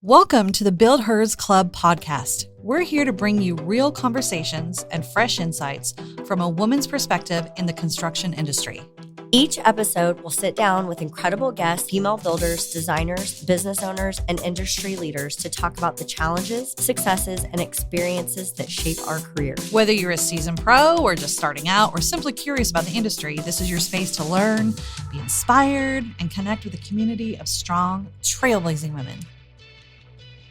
Welcome to the BuildHERS Club Podcast. We're here to bring you real conversations and fresh insights from a woman's perspective in the construction industry. Each episode will sit down with incredible guests, female builders, designers, business owners, and industry leaders to talk about the challenges, successes, and experiences that shape our careers. Whether you're a seasoned pro or just starting out or simply curious about the industry, this is your space to learn, be inspired, and connect with a community of strong, trailblazing women.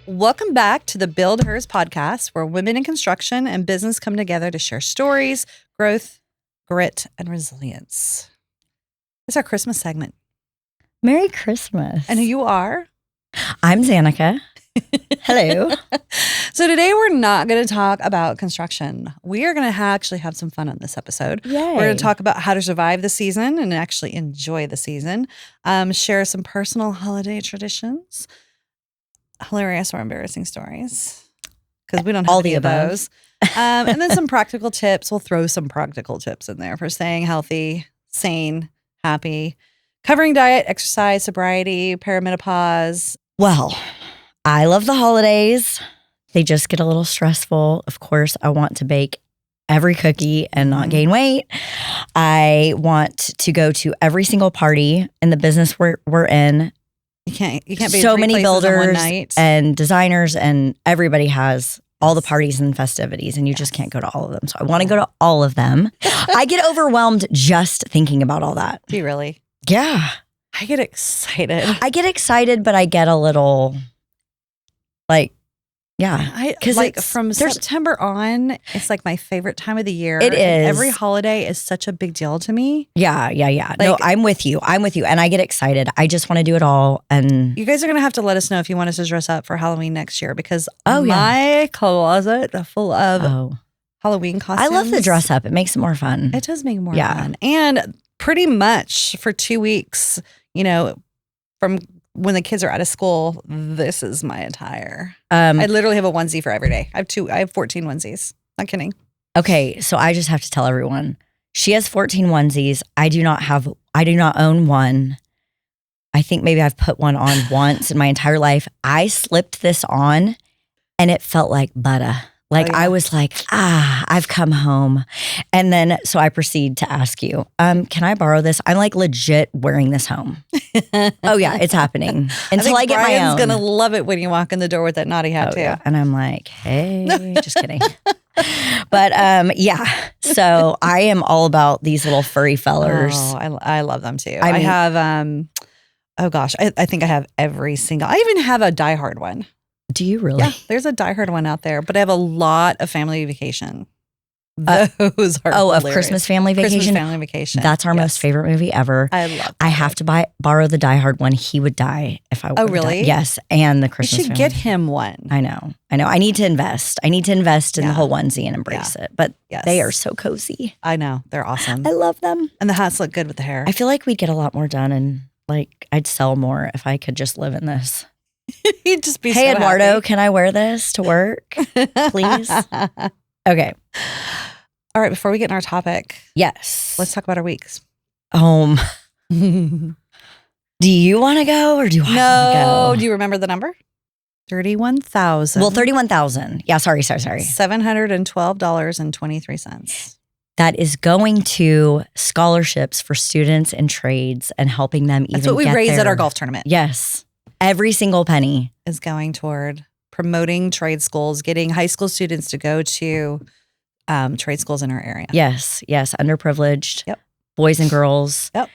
Welcome back to the BuildHERS Podcast, where women in construction and business come together to share stories, growth, grit, and resilience. It's our Christmas segment. Merry Christmas. And who you are? I'm Xanica. Hello. So today we're not going to talk about construction. We are going to actually have some fun on this episode. Yay. We're going to talk about how to survive the season and actually enjoy the season. Share some personal holiday traditions. Hilarious or embarrassing stories, because we don't have all any the of above. those. And then some practical tips. We'll throw some practical tips in there for staying healthy, sane, happy, covering diet, exercise, sobriety, perimenopause. Well, I love the holidays. They just get a little stressful. Of course, I want to bake every cookie and not gain weight. I want to go to every single party in the business we're in. You can't be so in 3 many places in builders one night. and designers, and everybody has all the parties and festivities, and you just can't go to all of them. So I want to go to all of them. I get overwhelmed just thinking about all that. Do you really? Yeah. I get excited. I get excited, but I get a little Because like from September on, it's like my favorite time of the year. It is. And every holiday is such a big deal to me. Yeah. No, I'm with you. And I get excited. I just want to do it all. And You guys are going to have to let us know if you want us to dress up for Halloween next year, because Oh, yeah. my closet is full of Halloween costumes. I love the dress up. It makes it more fun. It does make it more fun. And pretty much for 2 weeks, from when the kids are out of school, this is my attire. I literally have a onesie for every day. I have 14 onesies. Not kidding. Okay, so I just have to tell everyone. She has 14 onesies. I do not own one. I think maybe I've put one on once in my entire life. I slipped this on and it felt like butter. I was like, I've come home. And then, so I proceed to ask you, can I borrow this? I'm like legit wearing this home. Oh yeah, it's happening. Until I get my own. Brian's going to love it when you walk in the door with that naughty hat too. Yeah. And I'm like, hey, just kidding. But yeah, so I am all about these little furry fellers. Oh, I love them too. I have, I think I have every single, I even have a Die Hard one. Do you really? Yeah, there's a Die Hard one out there, but I have a lot of Family Vacation. Those are of hilarious. Christmas Family Vacation? Christmas Family Vacation. That's our most favorite movie ever. I love that. I have to borrow the Die Hard one. He would die if I would. Oh, really? Yes, and the You Christmas should Family. get him one. I know. I need to invest. In the whole onesie and embrace it. But they are so cozy. I know. They're awesome. I love them. And the hats look good with the hair. I feel like we'd get a lot more done, and I'd sell more if I could just live in this. He'd just be Hey, so Eduardo, happy. can I wear this to work, please? Okay. All right, before we get in our topic, Yes. let's talk about our weeks. Do you want to go or do I want to go? Do you remember the number? 31,000. Well, 31,000. Yeah, sorry. $712.23. That is going to scholarships for students in trades and helping them That's what we raise at our golf tournament. Yes. Every single penny is going toward promoting trade schools, getting high school students to go to trade schools in our area. Yes. Underprivileged. Yep. Boys and girls. Yep.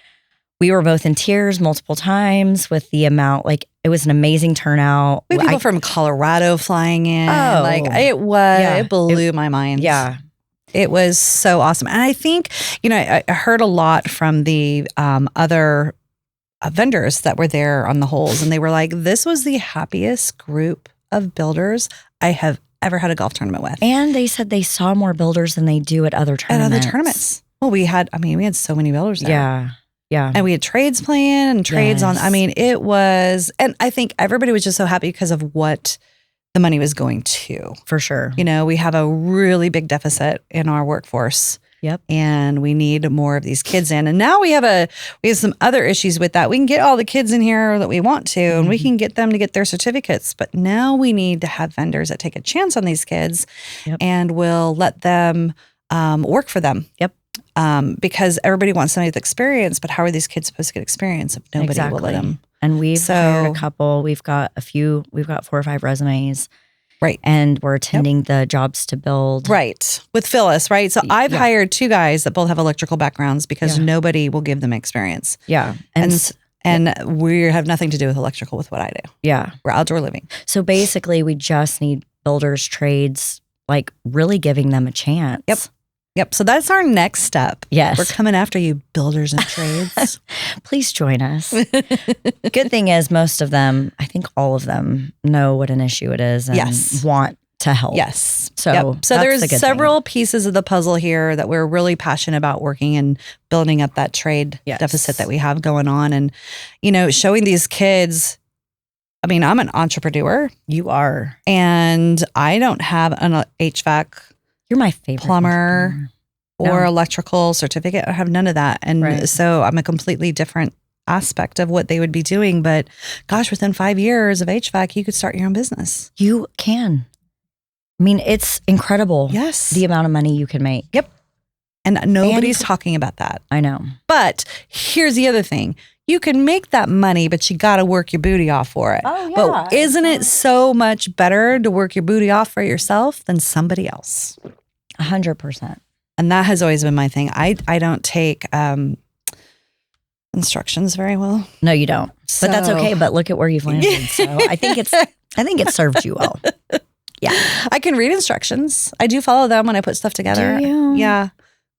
We were both in tears multiple times with the amount. It was an amazing turnout. We had people from Colorado flying in. Oh. It blew my mind. Yeah. It was so awesome. And I think, I heard a lot from the other vendors that were there on the holes, and they were like, this was the happiest group of builders I have ever had a golf tournament with. And they said they saw more builders than they do at other tournaments. Well, we had so many builders there. Yeah. And we had trades playing and trades on. It was, and I think everybody was just so happy because of what the money was going to. For sure. We have a really big deficit in our workforce. Yep. And we need more of these kids in. And now we have some other issues with that. We can get all the kids in here that we want to, and we can get them to get their certificates. But now we need to have vendors that take a chance on these kids and will let them work for them. Yep. Because everybody wants somebody with experience, but how are these kids supposed to get experience if nobody will let them? And we've hired a couple. We've got 4 or 5 resumes. Right. And we're attending the jobs to build. Right. With Phyllis, right? So I've hired 2 guys that both have electrical backgrounds because nobody will give them experience. Yeah. And we have nothing to do with electrical with what I do. Yeah. We're outdoor living. So basically we just need builders, trades, like really giving them a chance. Yep. So that's our next step. Yes. We're coming after you, builders and trades. Please join us. Good thing is most of them, I think all of them know what an issue it is and want to help. Yes. So there's several pieces of the puzzle here that we're really passionate about working and building up that trade deficit that we have going on. And, showing these kids, I mean, I'm an entrepreneur. You are. And I don't have an HVAC You're my favorite plumber or electrical certificate. I have none of that. And so I'm a completely different aspect of what they would be doing. But gosh, within 5 years of HVAC, you could start your own business. You can. I mean, it's incredible. Yes. The amount of money you can make. Yep. And nobody's talking about that. I know. But here's the other thing. You can make that money, but you got to work your booty off for it. Oh, yeah. But isn't it so much better to work your booty off for yourself than somebody else? 100%. And that has always been my thing. I don't take instructions very well. No, you don't. But that's okay. But look at where you've landed. So I think it served you well. Yeah. I can read instructions. I do follow them when I put stuff together. Do you? Yeah.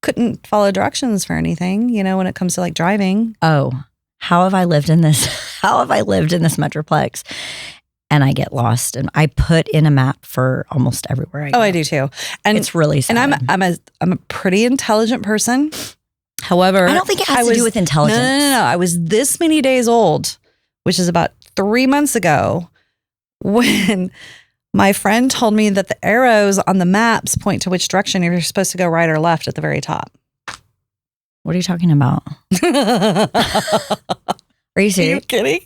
Couldn't follow directions for anything, when it comes to like driving. Oh, how have I lived in this? How have I lived in this Metroplex? And I get lost. And I put in a map for almost everywhere I go. Oh, I do too. And it's really sad. And I'm a pretty intelligent person. However, I don't think it has to do with intelligence. No. I was this many days old, which is about 3 months ago, when my friend told me that the arrows on the maps point to which direction you're supposed to go, right or left at the very top. What are you talking about? Are you serious? Are you kidding?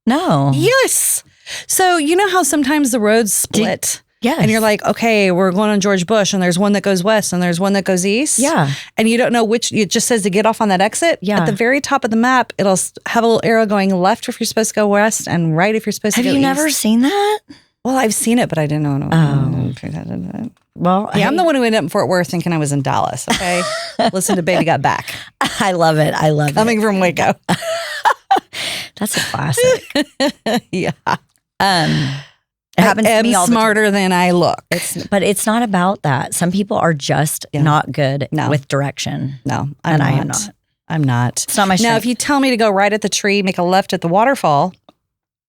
No. Yes. So you know how sometimes the roads split? Yes. And you're like, okay, we're going on George Bush and there's one that goes west and there's one that goes east. Yeah. And you don't know which, it just says to get off on that exit. Yeah. At the very top of the map, it'll have a little arrow going left if you're supposed to go west and right if you're supposed to go east. Have you never seen that? Well, I've seen it, but I didn't know. Oh. Well, I'm the one who ended up in Fort Worth thinking I was in Dallas. Okay. Listen to Baby Got Back. I love it. Coming from Waco. That's a classic. Yeah. It happens to me all the time. Smarter than I look. But it's not about that. Some people are just not good with direction. No, I am not. I'm not. It's not my strength. Now, if you tell me to go right at the tree, make a left at the waterfall,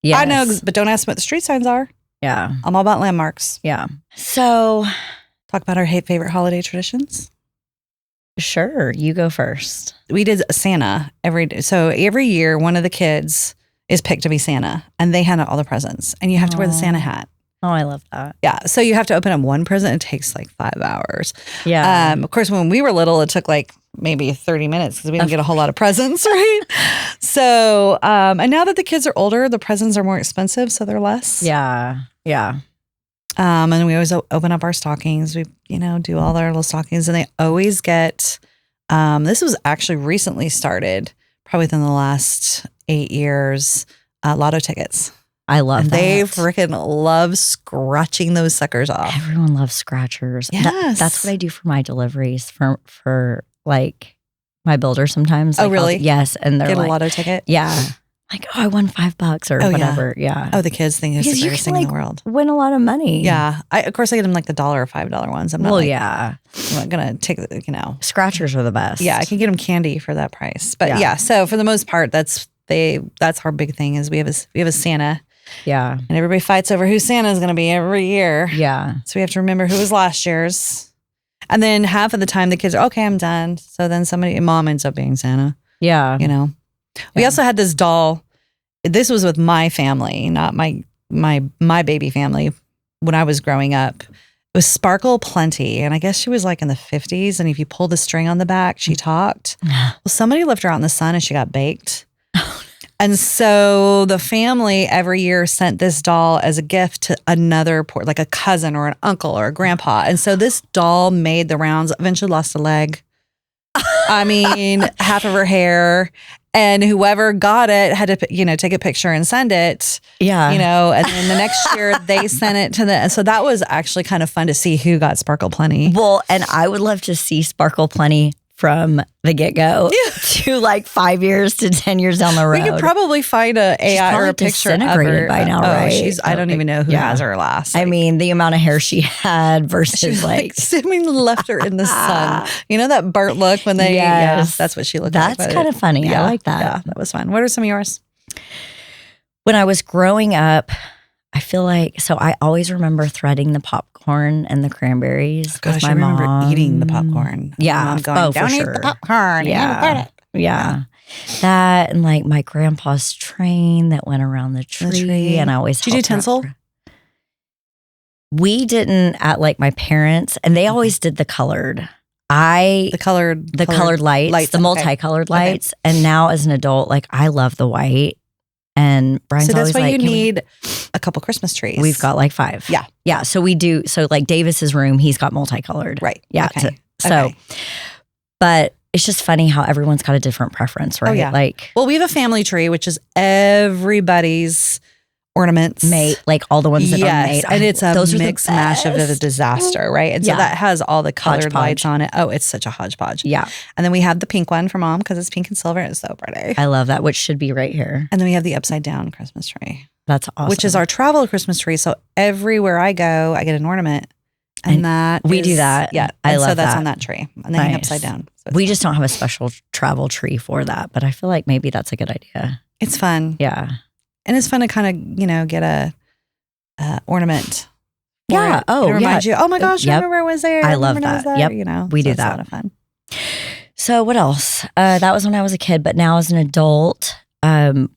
I know, but don't ask me what the street signs are. Yeah. I'm all about landmarks. Yeah. So, talk about our favorite holiday traditions. Sure. You go first. We did Santa every day. So every year, one of the kids is picked to be Santa, and they hand out all the presents, and you have to wear the Santa hat. Oh, I love that. Yeah. So you have to open up one present. It takes like 5 hours. Yeah. Of course, when we were little, it took like maybe 30 minutes because we didn't get a whole lot of presents, right? So, and now that the kids are older, the presents are more expensive, so they're less. Yeah. Yeah. And we always open up our stockings. We, do all our little stockings, and they always get, this was actually recently started, probably within the last 8 years, lotto tickets. I love that. They freaking love scratching those suckers off. Everyone loves scratchers. Yes. That's what I do for my deliveries for like my builder sometimes. Oh, like, really? Yes. And they're get like, a lotto ticket? Yeah. Like, oh, I won $5 or whatever. Yeah. Oh, the kids think it's the greatest thing in the world. Win a lot of money. Yeah. Of course, I get them like the $1 or $5 ones. I'm not I'm not going to take, Scratchers are the best. Yeah. I can get them candy for that price. But yeah. So for the most part, that's our big thing is we have a Santa. Yeah. And everybody fights over who Santa is going to be every year. Yeah. So we have to remember who was last year's. And then half of the time the kids are, okay, I'm done. So then mom ends up being Santa. Yeah. We also had this doll. This was with my family, not my baby family when I was growing up. It was Sparkle Plenty. And I guess she was like in the 50s. And if you pull the string on the back, she talked. Well, somebody left her out in the sun and she got baked. And so the family every year sent this doll as a gift to another, like a cousin or an uncle or a grandpa. And so this doll made the rounds, eventually lost a leg. I mean, half of her hair. And whoever got it had to, take a picture and send it. Yeah. And then the next year they sent it to so that was actually kind of fun to see who got Sparkle Plenty. Well, and I would love to see Sparkle Plenty from the get-go to like 5 years to 10 years down the road. We could probably find a AI or a picture of her by now, right? I don't even know who has her last. I mean, the amount of hair she had versus left her in the sun. That Bart look when they, that's what she looked like. That's kind of funny. Yeah, I like that. Yeah, that was fun. What are some of yours? When I was growing up, I feel like, I always remember threading the popcorn and the cranberries. Gosh, with my I remember mom. eating the popcorn. Yeah. Mom going, don't eat the popcorn. Yeah. That and like my grandpa's train that went around the tree. And I always Did you do tinsel? We didn't at like my parents, and they always did the colored. The colored lights, the multicolored lights. And now as an adult, like I love the white. And Brian's so that's always why like, you need a couple Christmas trees. We've got like 5. Yeah. Yeah. So we do. So like Davis's room, he's got multicolored. Right. Yeah. Okay. But it's just funny how everyone's got a different preference, right? Oh, yeah. Well, we have a family tree, which is everybody's ornaments. Mate, like all the ones that are made. And it's a mix mash of a disaster, right? And so that has all the colored lights on it. Oh, it's such a hodgepodge. Yeah. And then we have the pink one for Mom because it's pink and silver. It's so pretty. I love that, which should be right here. And then we have the upside down Christmas tree. That's awesome. Which is our travel Christmas tree. So everywhere I go, I get an ornament. And we do that. Yeah. I love so that's that. on that tree. And then hang upside down. So we just don't have a special travel tree for that. But I feel like maybe that's a good idea. It's fun. Yeah. And it's fun to kind of, get a ornament. Yeah. It reminds you, oh my gosh, I remember I was there. I love that. Yep. We do that. It's a lot of fun. So what else? That was when I was a kid, but now as an adult,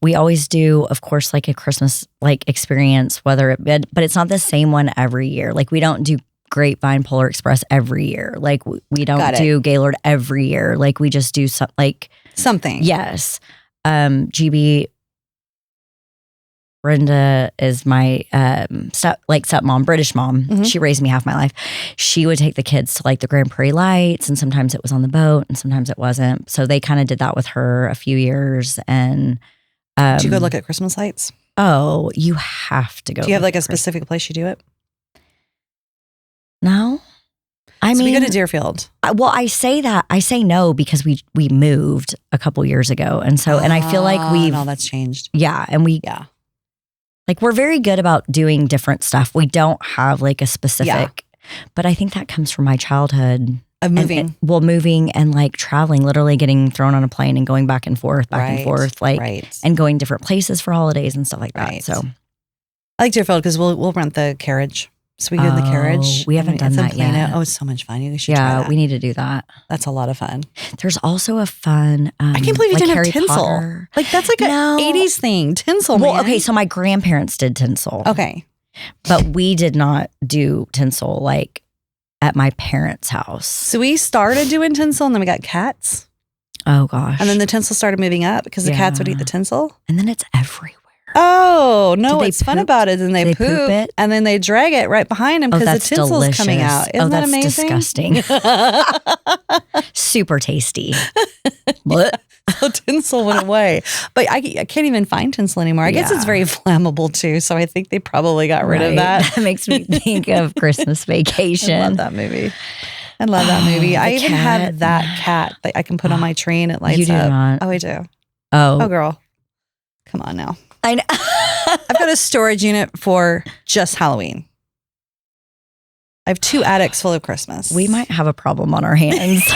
we always do, of course, like a Christmas like experience, but it's not the same one every year. Like we don't do Grapevine Polar Express every year. Like we don't do Gaylord every year. Like we just do something. Yes. GB Brenda is my stepmom, British mom. Mm-hmm. She raised me half my life. She would take the kids to like the Grand Prairie Lights, and sometimes it was on the boat and sometimes it wasn't. So they kind of did that with her a few years. And did you go look at Christmas lights? Oh, you have to go. Do you have like a specific place you do it? No. I mean, we go to Deerfield. I say no because we moved a couple years ago. And so, and I feel like all that's changed. Yeah. And like we're very good about doing different stuff. We don't have like a specific, but I think that comes from my childhood. Of moving. Moving and like traveling, literally getting thrown on a plane and going back and forth, and going different places for holidays and stuff like that. Right. So I like Deerfield because we'll rent the carriage. So we go in the carriage. We haven't done that yet. Oh, it's so much fun. You should try that. We need to do that. That's a lot of fun. There's also a fun I can't believe you didn't have tinsel. Potter. Like that's like an 80s thing. Tinsel, Well, man. okay, so my grandparents did tinsel. Okay. But we did not do tinsel like at my parents' house. So we started doing tinsel and then we got cats. Oh gosh. And then the tinsel started moving up because the cats would eat the tinsel. And then it's everywhere. Oh, no, what's fun about it is then they poop it and then they drag it right behind them because the tinsel's coming out. Isn't that amazing? Disgusting. Super tasty. What? So tinsel went away. But I can't even find tinsel anymore. I guess it's very flammable too. So I think they probably got rid of that. That makes me think of Christmas Vacation. I love that movie. I even have that cat that I can put on my tree and it lights up. You do not. Oh, I do. Oh, girl. Come on now. I know. I've got a storage unit for just Halloween. I have 2 attics full of Christmas. We might have a problem on our hands.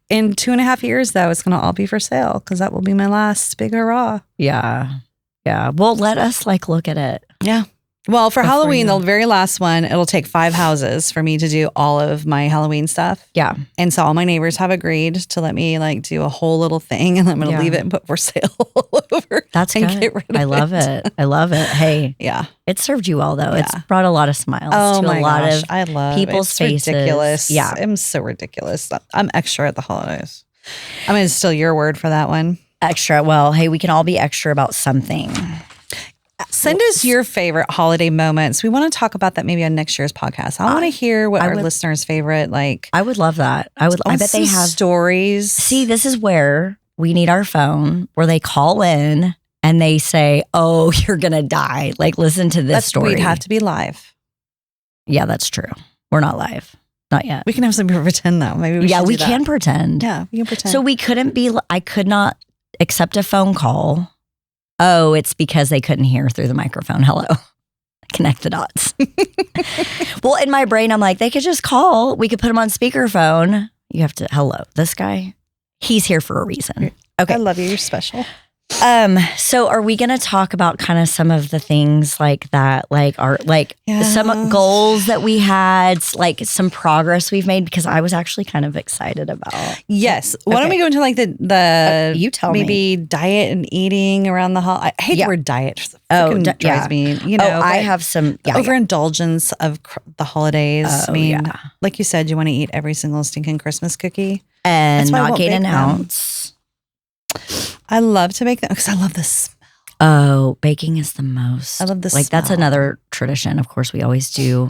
In 2.5 years, though, it's going to all be for sale because that will be my last big hurrah. Yeah. Yeah. Well, let us like look at it. Yeah. Well, for Good for Halloween, you. the very last one, it'll take 5 houses for me to do all of my Halloween stuff. Yeah. And so all my neighbors have agreed to let me like do a whole little thing, and I'm going to leave it and put for sale all over. That's and good. Get rid of I love it. I love it. Hey, Yeah. it served you well though. Yeah. It's brought a lot of smiles Oh to my a lot gosh. of I love people's it's faces. ridiculous. Yeah. I'm so ridiculous. I'm extra at the holidays. I mean, it's still your word for that one. extra. Well, hey, we can all be extra about something. Send us your favorite holiday moments. We want to talk about that maybe on next year's podcast. I want to hear what our listeners' favorite I would love that. I bet they have stories. See, this is where we need our phone, where they call in and they say, "Oh, you're gonna die." Like, listen to this story. We'd have to be live. Yeah, that's true. We're not live, not yet. We can have some people pretend though. Maybe we should we do that. can pretend. Yeah, we can pretend. So we couldn't be. I could not accept a phone call. Oh, it's because they couldn't hear through the microphone. Hello. Connect the dots. Well, in my brain, I'm like, they could just call. We could put them on speakerphone. You have to, hello, this guy, he's here for a reason. Okay. I love you. You're special. So are we going to talk about kind of some of the things like that, like some goals that we had, like some progress we've made? Because I was actually kind of excited about. Yes. Why don't we go into like the you tell maybe diet and eating around the holiday? I hate the word diet. Drives me. You know, I have some overindulgence of the holidays. I mean, like you said, you want to eat every single stinking Christmas cookie and not gain an ounce. I love to bake them because I love the smell. Oh, baking is the most. I love the smell. That's another tradition. Of course, we always do.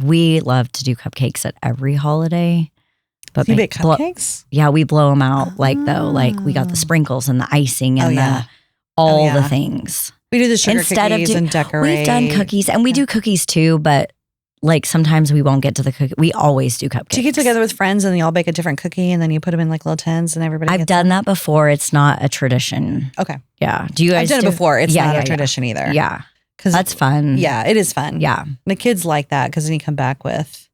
We love to do cupcakes at every holiday. But you bake cupcakes? Yeah, we blow them out. Like we got the sprinkles and the icing and the things. We do the sugar cookies and decorate. We've done cookies and we do cookies too, but like sometimes we won't get to the cookie. We always do cupcakes. Do you get together with friends and you all bake a different cookie and then you put them in like little tins and everybody I've done that before. It's not a tradition. Okay. Yeah. Do you guys I've done it before. It's not a tradition either. Yeah. Because that's fun. Yeah, it is fun. Yeah. The kids like that because then you come back with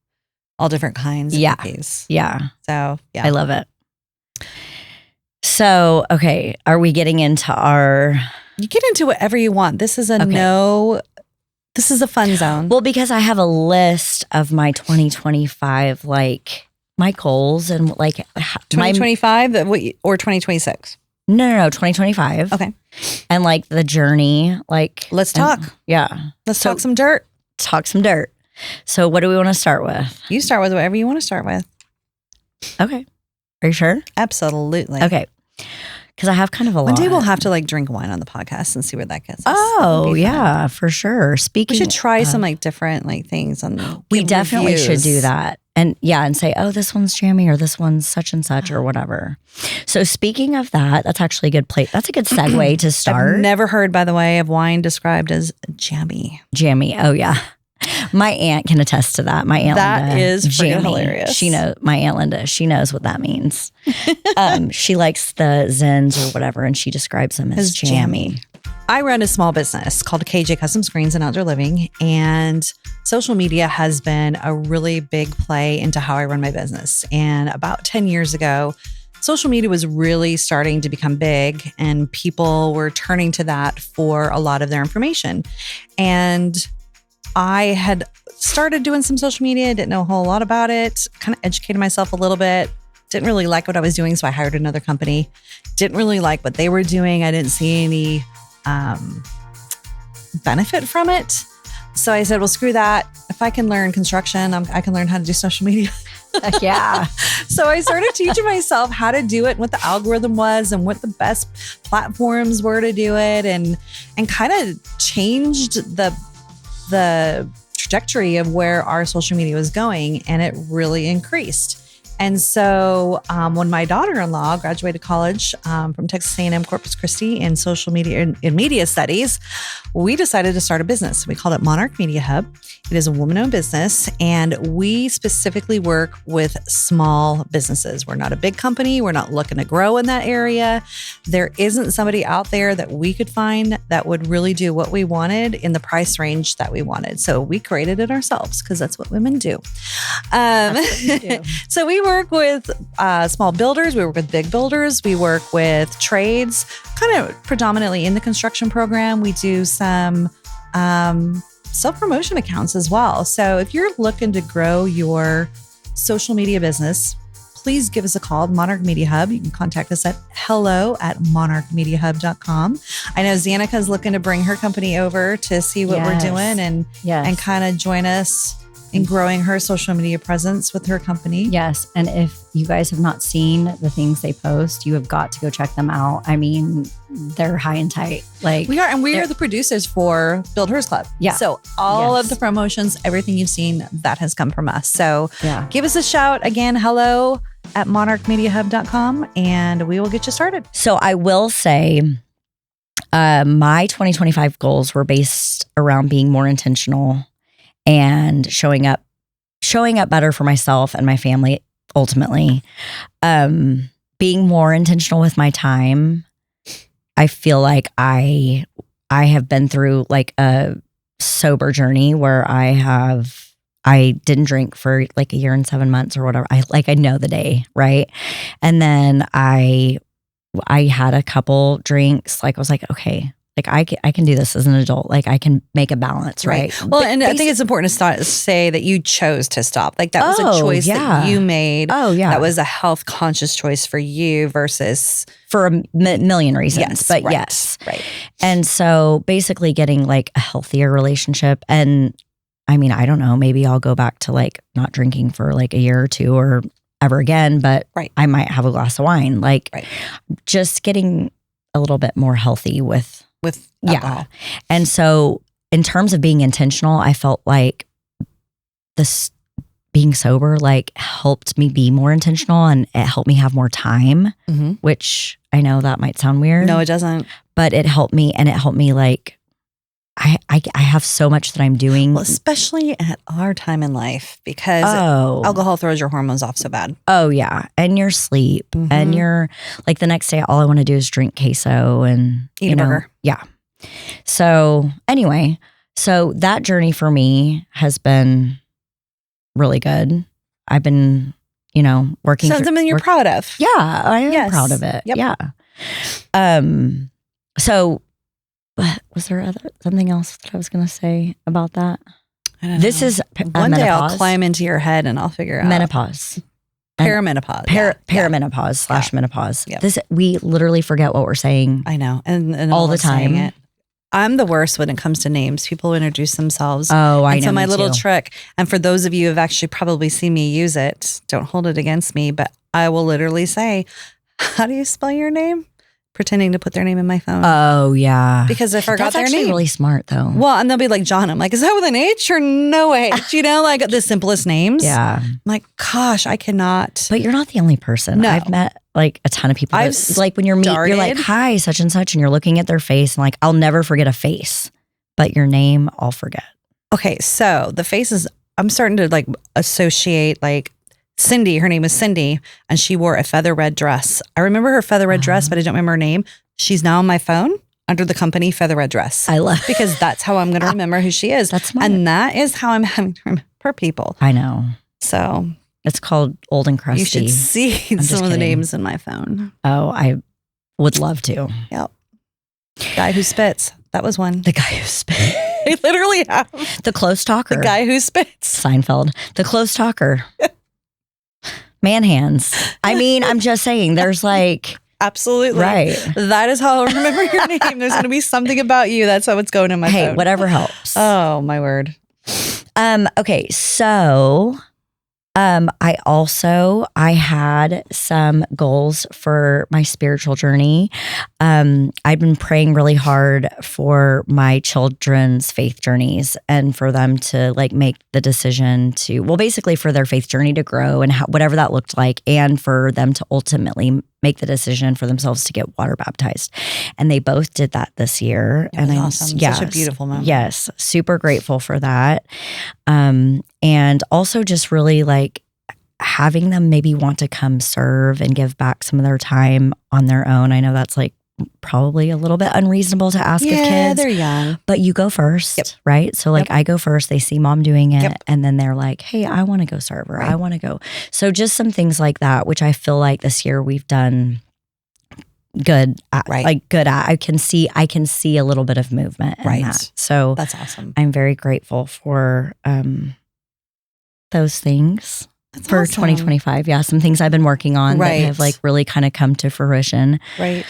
all different kinds of cookies. Yeah. So, yeah. I love it. So, okay. Are we getting into our... You get into whatever you want. This is This is a fun zone. Well, because I have a list of my 2025, like my goals and like 2025 or 2026? No, 2025. Okay. And like the journey, like let's talk. Let's talk some dirt. Talk some dirt. So what do we want to start with? You start with whatever you want to start with. Okay. Are you sure? Absolutely. Okay. Because I have kind of a lot. One day we'll have to like drink wine on the podcast and see where that gets us. Oh, yeah, for sure. Speaking, we should try some like different like things on. We definitely should do that, and say, oh, this one's jammy or this one's such and such or whatever. So speaking of that, that's actually a good place. That's a good segue to start. I've never heard, by the way, of wine described as jammy. Jammy. Oh yeah. My aunt can attest to that. My aunt Linda. That is freaking hilarious. She knows. My aunt Linda. She knows what that means. She likes the Zens or whatever, and she describes them as jammy. I run a small business called KJ Custom Screens and Outdoor Living, and social media has been a really big play into how I run my business. And about 10 years ago, social media was really starting to become big, and people were turning to that for a lot of their information. And I had started doing some social media, didn't know a whole lot about it, kind of educated myself a little bit, didn't really like what I was doing, so I hired another company. Didn't really like what they were doing. I didn't see any benefit from it. So I said, well, screw that. If I can learn construction, I can learn how to do social media. Yeah. So I started teaching myself how to do it and what the algorithm was and what the best platforms were to do it, and kind of changed the trajectory of where our social media was going, and it really increased. And so when my daughter-in-law graduated college from Texas A&M Corpus Christi in social media in media studies, we decided to start a business. We called it Monarch Media Hub. It is a woman-owned business, and we specifically work with small businesses. We're not a big company. We're not looking to grow in that area. There isn't somebody out there that we could find that would really do what we wanted in the price range that we wanted. So we created it ourselves because that's what women do. So we work with small builders. We work with big builders. We work with trades, kind of predominantly in the construction program. We do some self-promotion accounts as well. So if you're looking to grow your social media business, please give us a call, Monarch Media Hub. You can contact us at hello@monarchmediahub.com. I know Xanica is looking to bring her company over to see what we're doing and kind of join us in growing her social media presence with her company. Yes. And if you guys have not seen the things they post, you have got to go check them out. I mean, they're high and tight. Like we are the producers for BuildHERS Club. Yeah. So all of the promotions, everything you've seen, that has come from us. So give us a shout again, hello@monarchmediahub.com, and we will get you started. So I will say, my 2025 goals were based around being more intentional and showing up better for myself and my family, ultimately. Being more intentional with my time. I feel like I have been through like a sober journey where I didn't drink for like a year and 7 months or whatever. I know the day, right? And then I had a couple drinks. Like I was like, okay, like I can do this as an adult. Like I can make a balance, right? Well, and I think it's important to say that you chose to stop. Like that was a choice that you made. Oh yeah, that was a health conscious choice for you versus for a million reasons. Yes, but right, yes, right. And so basically, getting like a healthier relationship. And I mean, I don't know. Maybe I'll go back to like not drinking for like a year or two or ever again. But I might have a glass of wine. Like just getting a little bit more healthy with alcohol. And so in terms of being intentional, I felt like this being sober like helped me be more intentional, and it helped me have more time, which I know that might sound weird. No, it doesn't. But it helped me, and it helped me like I have so much that I'm doing. Well, especially at our time in life, because alcohol throws your hormones off so bad. Oh yeah. And your sleep and you're like the next day, all I want to do is drink queso and eat a burger. Yeah. So anyway, so that journey for me has been really good. I've been, working. Something you're proud of. Yeah. I am proud of it. Yep. Yeah. So was there something else that I was going to say about that? I don't this know. Is one day menopause. I'll climb into your head and I'll figure out menopause, perimenopause, perimenopause / menopause. Yep. We literally forget what we're saying. I know, and all the time. I'm the worst when it comes to names. People introduce themselves. Oh, I know. So my little trick, and for those of you who have actually probably seen me use it, don't hold it against me, but I will literally say, "How do you spell your name?" Pretending to put their name in my phone. Oh, yeah. Because I forgot their name. That's actually really smart, though. Well, and they'll be like, John. I'm like, is that with an H or no H? Like the simplest names. Yeah. I'm like, gosh, I cannot. But you're not the only person. No. I've met like a ton of people. Like when you're you're like, hi, such and such. And you're looking at their face and like, I'll never forget a face. But your name, I'll forget. Okay. So the faces, I'm starting to like associate like, Cindy, her name was Cindy, and she wore a feather red dress. I remember her feather red dress, but I don't remember her name. She's now on my phone under the company feather red dress. I love because that's how I'm going to remember who she is. That's smart. And that is how I'm having to remember people. I know. So it's called Old and Crusty. You should see some of the names in my phone. Oh, I would love to. Yep. Guy who spits. That was one. The guy who spits. I literally have. The close talker. The guy who spits. Seinfeld. The close talker. Man hands. I mean, I'm just saying there's like. Absolutely. Right. That is how I'll remember your name. There's going to be something about you. That's how it's going in my phone. Hey, whatever helps. Oh, my word. Okay. So, I had some goals for my spiritual journey. I've been praying really hard for my children's faith journeys and for them to like make the decision to, well, basically for their faith journey to grow and whatever that looked like, and for them to ultimately make the decision for themselves to get water baptized. And they both did that this year. And I'm awesome. Such a beautiful moment. Yes. Super grateful for that. And also just really like having them maybe want to come serve and give back some of their time on their own. I know that's like probably a little bit unreasonable to ask of kids. Yeah, they're young. But you go first, right? So like I go first, they see mom doing it, and then they're like, hey, I want to go serve, or I want to go. So just some things like that, which I feel like this year we've done good at, Right. like good at. I can see a little bit of movement in Right. that. So That's awesome. I'm very grateful for those things That's for awesome. 2025. Yeah, some things I've been working on Right. that have like really kind of come to fruition. Right.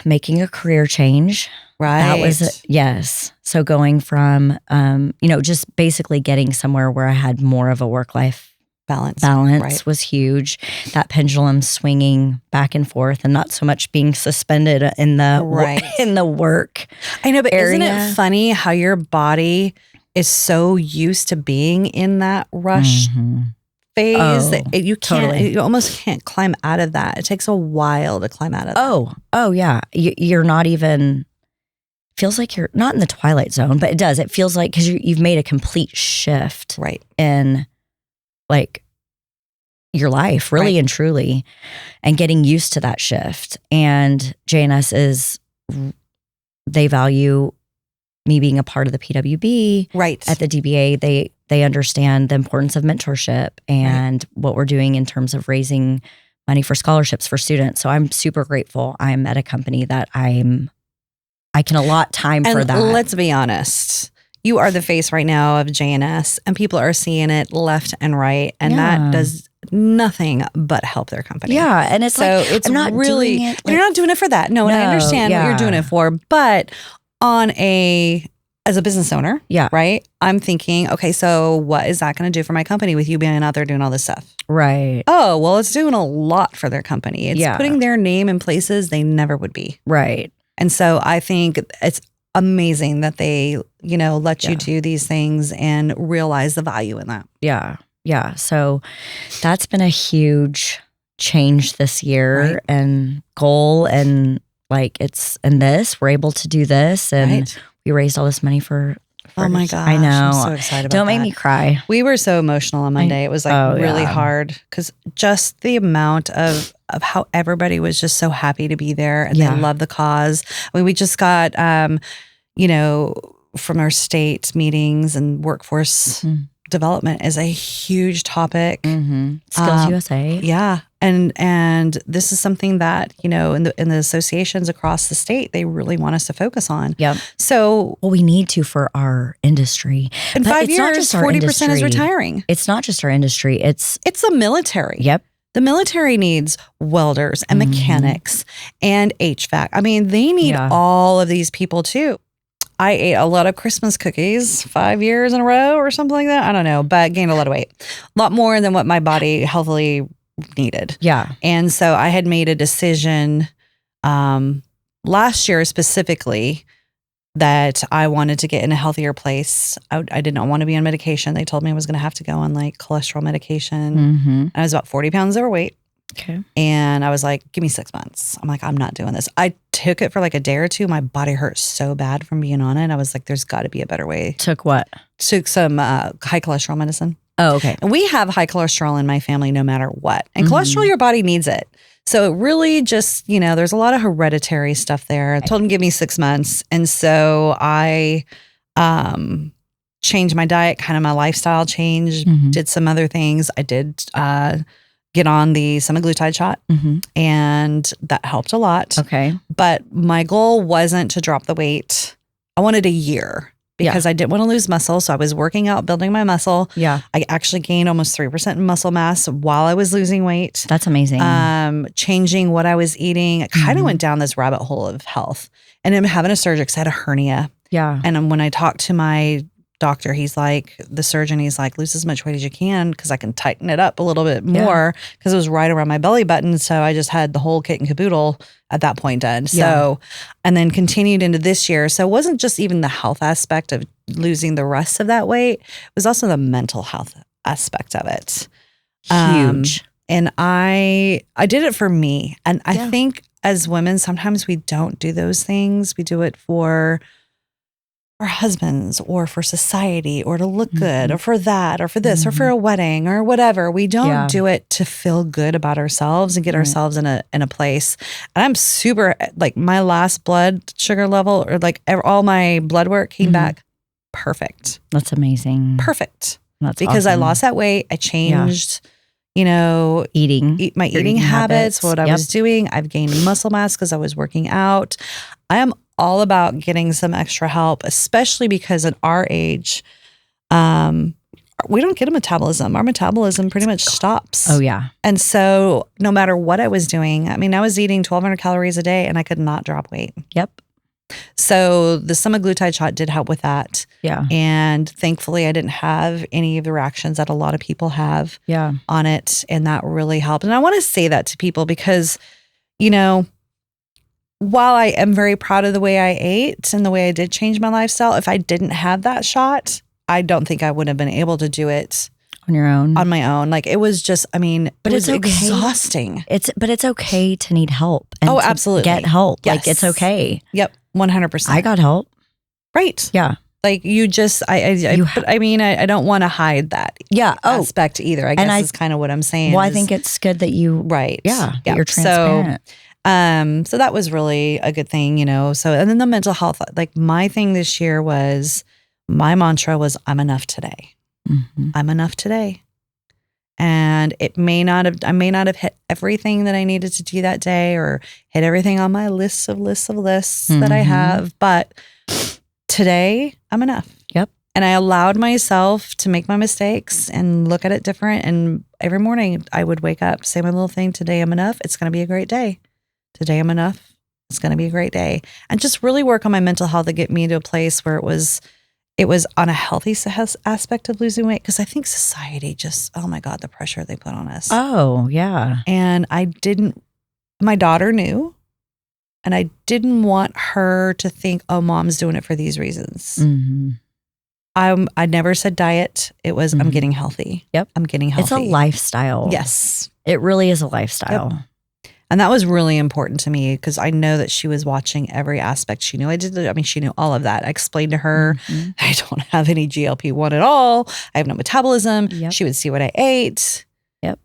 Making a career change. Right. That was yes. So going from just basically getting somewhere where I had more of a work-life balance. balance was huge. That pendulum swinging back and forth and not so much being suspended in the in the work. I know, but isn't area. it funny how your body is so used to being in that rush phase that you almost can't climb out of that. It takes a while to climb out of that. Oh yeah. You're not even, feels like you're not in the twilight zone, but it does. It feels like, because you've made a complete shift in like your life, really and truly, and getting used to that shift. And JNS they value me being a part of the PWB. At the DBA, they understand the importance of mentorship and what we're doing in terms of raising money for scholarships for students. So I'm super grateful. I'm at a company that I can allot time for that. Let's be honest. You are the face right now of JNS, and people are seeing it left and right, and that does nothing but help their company. Yeah, and it's so like, it's I'm not really doing it you're not doing it for that. No, and I understand what you're doing it for, but as a business owner, right? I'm thinking, okay, so what is that going to do for my company with you being out there doing all this stuff? Right. Oh, well, it's doing a lot for their company. It's putting their name in places they never would be. Right. And so I think it's amazing that they, let you do these things and realize the value in that. Yeah. Yeah. So that's been a huge change this year and goal. And like we're able to do this. And we raised all this money for oh my gosh. I know. I'm so excited about Don't make me cry. We were so emotional on Monday. It was like really hard because just the amount of how everybody was just so happy to be there and they love the cause. I mean, we just got, from our state meetings and workforce development is a huge topic. Skills USA. Yeah. And this is something that, in the associations across the state, they really want us to focus on. Yep. So we need to for our industry. In 5 years, 40% is retiring. It's not just our industry. It's the military. Yep. The military needs welders and mechanics and HVAC. I mean, they need all of these people too. I ate a lot of Christmas cookies 5 years in a row or something like that. I don't know, but gained a lot of weight. A lot more than what my body healthily needed. Yeah. And so I had made a decision last year specifically that I wanted to get in a healthier place. I did not want to be on medication. They told me I was going to have to go on like cholesterol medication. I was about 40 pounds overweight. Okay. And I was like, give me 6 months. I'm like, I'm not doing this. I took it for like a day or two. My body hurt so bad from being on it. I was like, there's got to be a better way. Took what? Took some high cholesterol medicine. Oh, okay. And we have high cholesterol in my family no matter what. And cholesterol, your body needs it. So it really just, there's a lot of hereditary stuff there. I told him, give me 6 months. And so I changed my diet, kind of my lifestyle changed, did some other things. I did get on the semaglutide shot and that helped a lot. Okay. But my goal wasn't to drop the weight. I wanted a year because I didn't want to lose muscle. So I was working out, building my muscle. Yeah. I actually gained almost 3% in muscle mass while I was losing weight. That's amazing. Changing what I was eating. I kind of went down this rabbit hole of health. And I'm having a surgery because I had a hernia. Yeah. And when I talked to my doctor, the surgeon, he's like, lose as much weight as you can because I can tighten it up a little bit more because it was right around my belly button. So I just had the whole kit and caboodle at that point done. So, and then continued into this year. So it wasn't just even the health aspect of losing the rest of that weight. It was also the mental health aspect of it. Huge. And I did it for me. And I think as women, sometimes we don't do those things. We do it for our husbands or for society or to look good or for that or for this or for a wedding or whatever. We don't do it to feel good about ourselves and get ourselves in a place. And I'm super, like my last blood sugar level or like all my blood work came back perfect. That's amazing. Perfect. That's because awesome. I lost that weight. I changed, eating my eating habits, what I was doing. I've gained muscle mass because I was working out. I am all about getting some extra help, especially because at our age, we don't get a metabolism. Our metabolism pretty much stops. Oh, yeah. And so no matter what I was doing, I mean, I was eating 1,200 calories a day and I could not drop weight. Yep. So the semaglutide shot did help with that. Yeah. And thankfully, I didn't have any of the reactions that a lot of people have on it. And that really helped. And I want to say that to people because, while I am very proud of the way I ate and the way I did change my lifestyle, if I didn't have that shot, I don't think I would have been able to do it on your own. On my own. Like it was just, I mean, but it was it's okay. exhausting. But it's okay to need help. And to absolutely. Get help. Yes. Like it's okay. Yep. 100%. I got help. Right. Yeah. Like you just, I don't want to hide that aspect either. I guess is kind of what I'm saying. Well, I think it's good that you, that you're transparent. So that was really a good thing, So, and then the mental health, like my thing this year was, my mantra was, I'm enough today. Mm-hmm. I'm enough today. And I may not have hit everything that I needed to do that day or hit everything on my lists that I have. But today, I'm enough. Yep. And I allowed myself to make my mistakes and look at it different. And every morning I would wake up, say my little thing, today I'm enough. It's going to be a great day. Today I'm enough. It's going to be a great day. And just really work on my mental health to get me to a place where it was on a healthy aspect of losing weight. Because I think society just, oh my God, the pressure they put on us. Oh, yeah. And my daughter knew, and I didn't want her to think, oh, mom's doing it for these reasons. Mm-hmm. I never said diet. It was, I'm getting healthy. Yep. I'm getting healthy. It's a lifestyle. Yes. It really is a lifestyle. Yep. And that was really important to me because I know that she was watching every aspect. She knew she knew all of that. I explained to her, I don't have any GLP-1 at all. I have no metabolism. Yep. She would see what I ate. Yep.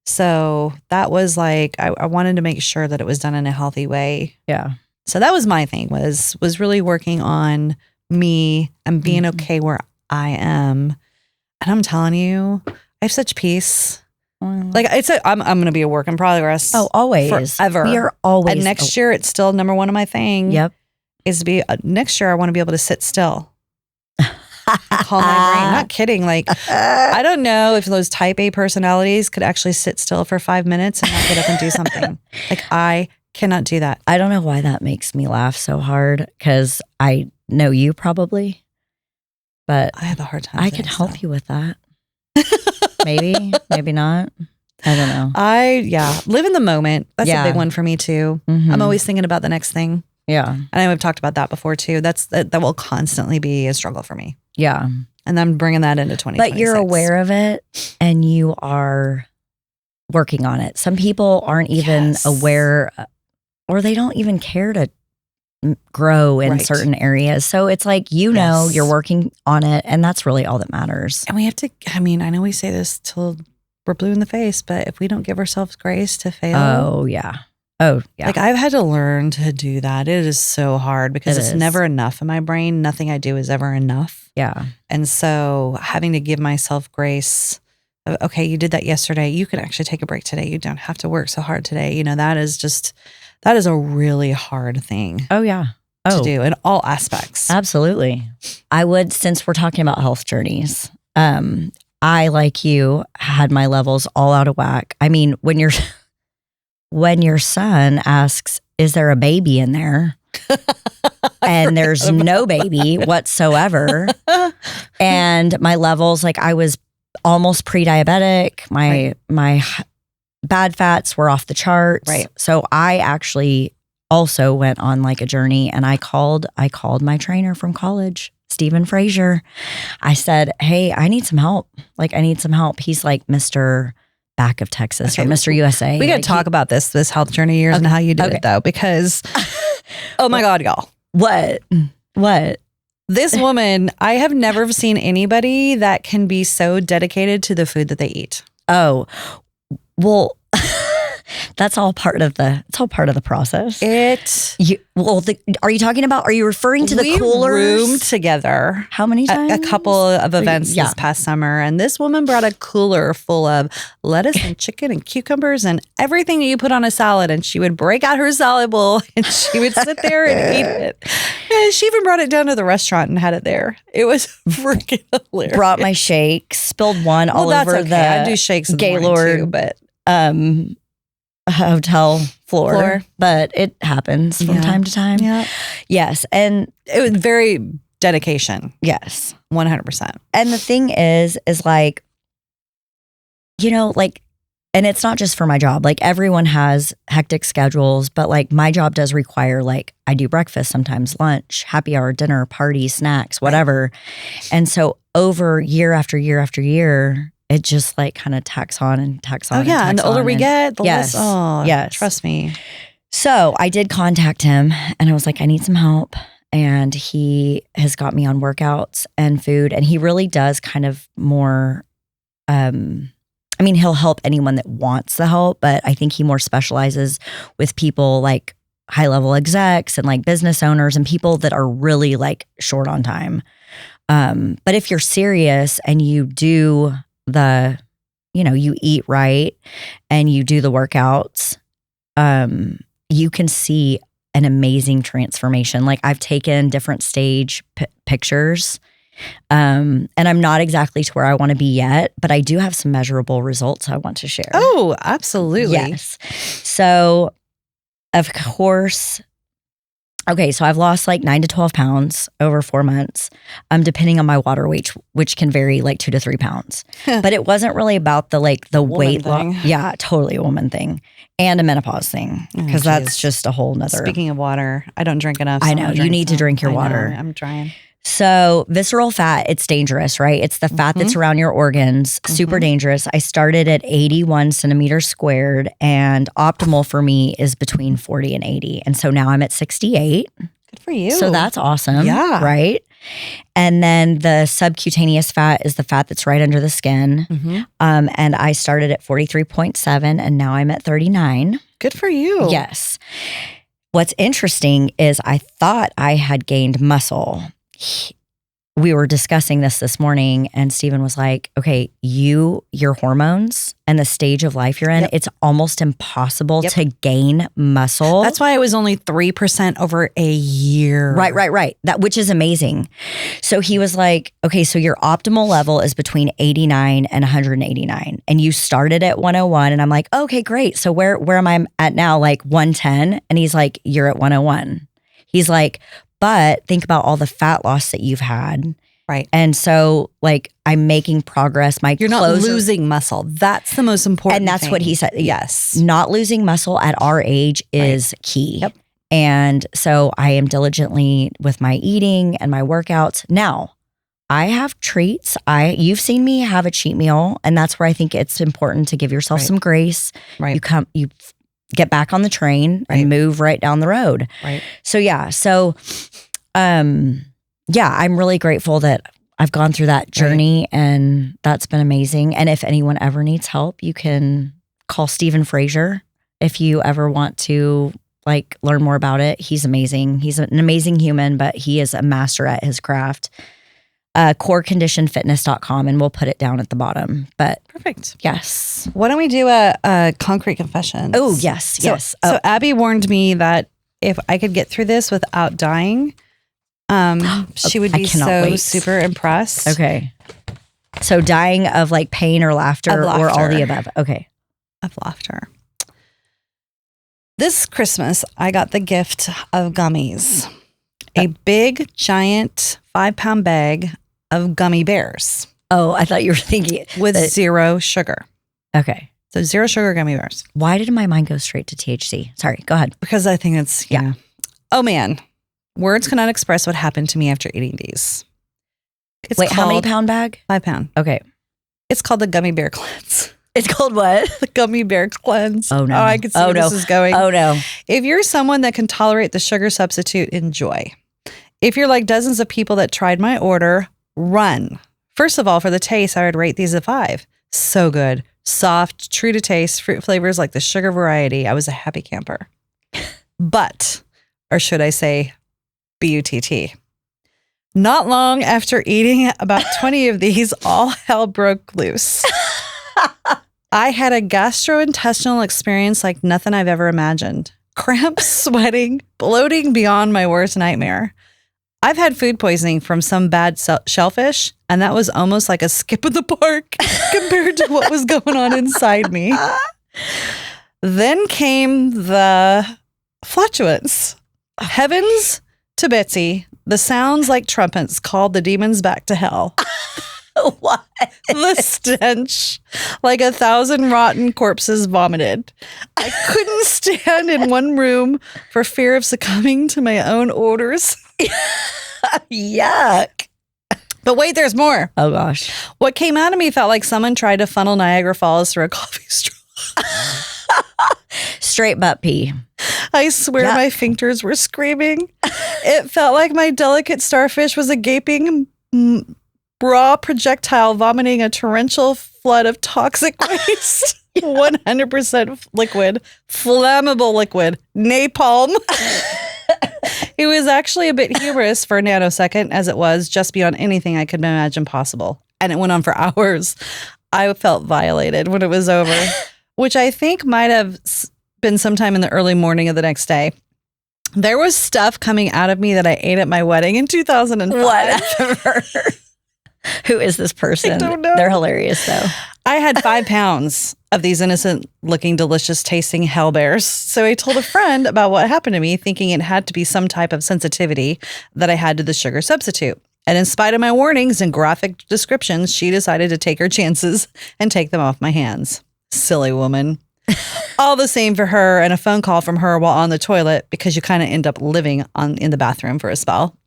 So that was like, I wanted to make sure that it was done in a healthy way. Yeah. So that was my thing was really working on me and being okay where I am. And I'm telling you, I have such peace. Like I'm going to be a work in progress. Oh, always. Forever. We are always. And next year, it's still number one of my thing. Yep. Is to be, next year, I want to be able to sit still. Calm my brain. Not kidding. Like, I don't know if those type A personalities could actually sit still for 5 minutes and not get up and do something. Like, I cannot do that. I don't know why that makes me laugh so hard because I know you probably, but I have a hard time. I could help you with that. Maybe not. I don't know. Live in the moment. That's a big one for me too. Mm-hmm. I'm always thinking about the next thing. Yeah. And I know we've talked about that before too. That will constantly be a struggle for me. Yeah. And I'm bringing that into 2026. But you're aware of it and you are working on it. Some people aren't even aware or they don't even care to grow in certain areas. So it's like, know, you're working on it and that's really all that matters. And we have to, I know we say this till we're blue in the face, but if we don't give ourselves grace to fail. Oh, yeah. Like I've had to learn to do that. It is so hard because it's never enough in my brain. Nothing I do is ever enough. Yeah. And so having to give myself grace of, okay, you did that yesterday. You can actually take a break today. You don't have to work so hard today. That is a really hard thing. Oh, yeah. To do in all aspects. Absolutely. I would, since we're talking about health journeys, I, like you, had my levels all out of whack. I mean, when your son asks, is there a baby in there? And there's no baby whatsoever. And my levels, like I was almost pre-diabetic. My bad fats were off the charts. Right. So I actually also went on like a journey and I called my trainer from college, Stephen Frazier. I said, hey, I need some help. Like I need some help. He's like Mr. Back of Texas or Mr. USA. We got to talk about this health journey of yours and how you did it though, because oh my God, y'all. What? This woman, I have never seen anybody that can be so dedicated to the food that they eat. Oh, well, That's all part of the process. Are you talking about, are you referring to the coolers? We roomed together. How many times? A couple of events this past summer. And this woman brought a cooler full of lettuce and chicken and cucumbers and everything that you put on a salad. And she would break out her salad bowl and she would sit there and eat it. And she even brought it down to the restaurant and had it there. It was freaking hilarious. Brought my shakes, spilled one all over the I do shakes in the Gaylord too, but hotel floor, but it happens from time to time. Yeah. Yes. And it was very dedication. Yes. 100%. And the thing is like, you know, like, and it's not just for my job. Like everyone has hectic schedules, but like my job does require, like, I do breakfast, sometimes lunch, happy hour, dinner, party, snacks, whatever. Right. And so over year after year after year, it just like kind of tacks on and tacks on. Oh yeah, and the older we get, the less. Yes, trust me. So I did contact him, and I was like, I need some help. And he has got me on workouts and food, and he really does kind of more. I mean, he'll help anyone that wants the help, but I think he more specializes with people like high level execs and like business owners and people that are really like short on time. But if you're serious and you do you eat right and you do the workouts, you can see an amazing transformation. Like I've taken different stage pictures, and I'm not exactly to where I want to be yet, but I do have some measurable results I want to share. Oh, absolutely. Yes. So of course, okay, so I've lost like 9 to 12 pounds over 4 months, depending on my water weight, which can vary like 2 to 3 pounds. But it wasn't really about the weight loss. Yeah, totally a woman thing and a menopause thing, because that's just a whole nother. Speaking of water, I don't drink enough. So I know you need to drink your water. I'm trying. So visceral fat, it's dangerous, right? It's the fat that's around your organs, super dangerous. I started at 81 centimeters squared, and optimal for me is between 40 and 80. And so now I'm at 68. Good for you. So that's awesome. Yeah. Right? And then the subcutaneous fat is the fat that's right under the skin. And I started at 43.7 and now I'm at 39. Good for you. Yes. What's interesting is I thought I had gained muscle. We were discussing this morning, and Stephen was like, okay, your hormones and the stage of life you're in, it's almost impossible to gain muscle. That's why it was only 3% over a year. Right. Which is amazing. So he was like, okay, so your optimal level is between 89 and 189. And you started at 101. And I'm like, okay, great. So where am I at now? Like 110? And he's like, you're at 101. He's like, but think about all the fat loss that you've had. Right. And so like I'm making progress. You're not losing muscle. That's the most important And that's thing. what he said. Yes. Not losing muscle at our age is key. Yep. And so I am diligently with my eating and my workouts. Now, I have treats. You've seen me have a cheat meal, and that's where I think it's important to give yourself some grace. Right. You get back on the train and move right down the road. Right. So I'm really grateful that I've gone through that journey, and that's been amazing. And if anyone ever needs help, you can call Stephen Frazier if you ever want to like learn more about it. He's amazing. He's an amazing human, but he is a master at his craft. coreconditionfitness.com, and we'll put it down at the bottom. But perfect. Yes. Why don't we do a concrete confession? Oh, yes. Yes. So Abby warned me that if I could get through this without dying, she would be super impressed. Okay. So dying of like pain or laughter, or all the above. Okay. Of laughter. This Christmas, I got the gift of gummies. A big, giant 5-pound bag of gummy bears. Oh, I thought you were thinking. With zero sugar. Okay. So 0 sugar gummy bears. Why did my mind go straight to THC? Sorry, go ahead. Because I think it's, Oh man, words cannot express what happened to me after eating these. Wait, how many pound bag? 5 pound. Okay. It's called the Gummy Bear Cleanse. It's called what? The Gummy Bear Cleanse. Oh no. Oh, I can see where this is going. Oh no. If you're someone that can tolerate the sugar substitute, enjoy. If you're like dozens of people that tried my order, run. First of all, for the taste, I would rate these a 5. So good. soft, true to taste, fruit flavors like the sugar variety. I was a happy camper. But, or should I say, BUTT. Not long after eating about 20 of these, all hell broke loose. I had a gastrointestinal experience like nothing I've ever imagined. Cramps, sweating, bloating beyond my worst nightmare. I've had food poisoning from some bad shellfish, and that was almost like a skip in the park compared to what was going on inside me. Then came the flatulence. Heavens to Betsy, the sounds like trumpets called the demons back to hell. What? The stench, like 1,000 rotten corpses vomited. I couldn't stand in one room for fear of succumbing to my own odors. Yuck. But wait, there's more. Oh, gosh. What came out of me felt like someone tried to funnel Niagara Falls through a coffee straw. Straight butt pee. I swear my sphincters were screaming. It felt like my delicate starfish was a gaping raw projectile vomiting a torrential flood of toxic waste. 100% liquid, flammable liquid, napalm. It was actually a bit humorous for a nanosecond, as it was just beyond anything I could imagine possible. And it went on for hours. I felt violated when it was over, which I think might have been sometime in the early morning of the next day. There was stuff coming out of me that I ate at my wedding in 2005. Whatever. Who is this person? I don't know. They're hilarious, though. I had 5 pounds of these innocent looking, delicious tasting hell bears. So I told a friend about what happened to me, thinking it had to be some type of sensitivity that I had to the sugar substitute. And in spite of my warnings and graphic descriptions, she decided to take her chances and take them off my hands. Silly woman. All the same for her, and a phone call from her while on the toilet, because you kind of end up living in the bathroom for a spell,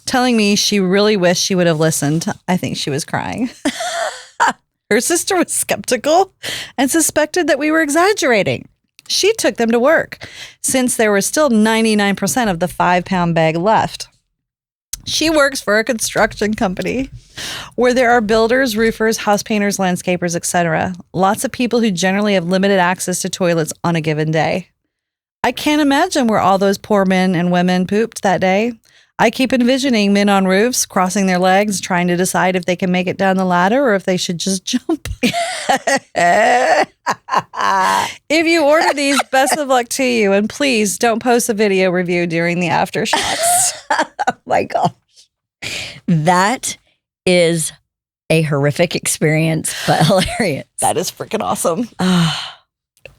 telling me she really wished she would have listened. I think she was crying. Her sister was skeptical and suspected that we were exaggerating. She took them to work, since there was still 99% of the 5-pound bag left. She works for a construction company where there are builders, roofers, house painters, landscapers, etc. Lots of people who generally have limited access to toilets on a given day. I can't imagine where all those poor men and women pooped that day. I keep envisioning men on roofs, crossing their legs, trying to decide if they can make it down the ladder or if they should just jump. If you order these, best of luck to you. And please don't post a video review during the aftershocks. Oh my gosh. That is a horrific experience, but hilarious. That is freaking awesome.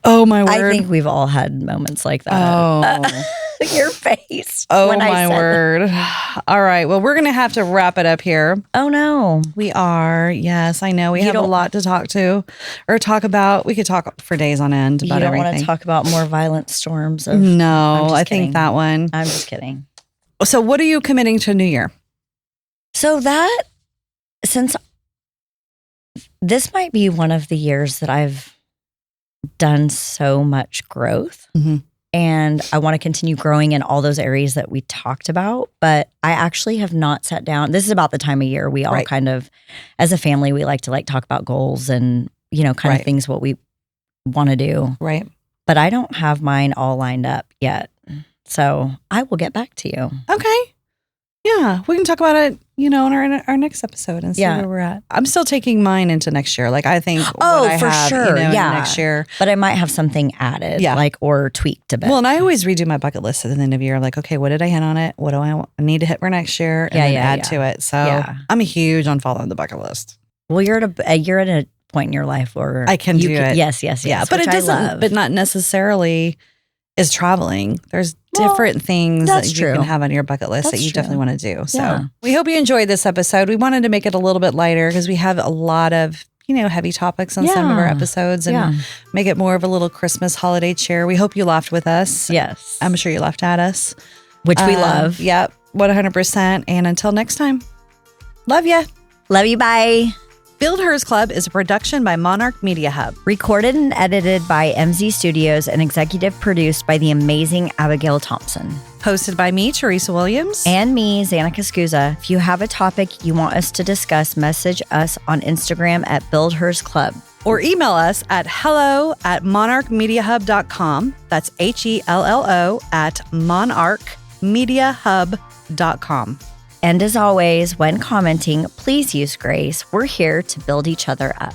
Oh my word. I think we've all had moments like that. Oh. Your face. Oh when I my said word. All right. Well, we're going to have to wrap it up here. Oh no. We are. Yes, I know. We have a lot to talk about. We could talk for days on end about everything. You don't want to talk about more violent storms? No, I kidding. think that one. I'm just kidding. So what are you committing to New Year? So since this might be one of the years that I've done so much growth. Mm-hmm. And I want to continue growing in all those areas that we talked about. But I actually have not sat down. This is about the time of year we all kind of, as a family, we like to talk about goals and, kind of things, what we want to do. Right. But I don't have mine all lined up yet. So I will get back to you. Okay. Yeah. We can talk about it, on our next episode and see where we're at. I'm still taking mine into next year. I think for sure. next year. But I might have something added, or tweaked a bit. Well, and I always redo my bucket list at the end of the year. Okay, what did I hit on it? What do I need to hit for next year? And then add to it. So I'm huge on following the bucket list. Well, you're at a point in your life where I can do it. Yes. Yeah, but it doesn't. But not necessarily is traveling. There's different things that you can have on your bucket list that you definitely want to do. So we hope you enjoyed this episode. We wanted to make it a little bit lighter because we have a lot of, heavy topics on some of our episodes and make it more of a little Christmas holiday cheer. We hope you laughed with us. Yes. I'm sure you laughed at us. Which we love. Yep. 100%. And until next time, love ya. Love you. Bye. BuildHERS Club is a production by Monarch Media Hub. Recorded and edited by MZStudios and executive produced by the amazing Abbigail Thompson. Hosted by me, Teresa Williams. And me, Xanica Scusa. If you have a topic you want us to discuss, message us on Instagram at BuildHERS Club. Or email us at hello@monarchmediahub.com. That's HELLO@monarchmediahub.com. And as always, when commenting, please use grace. We're here to build each other up.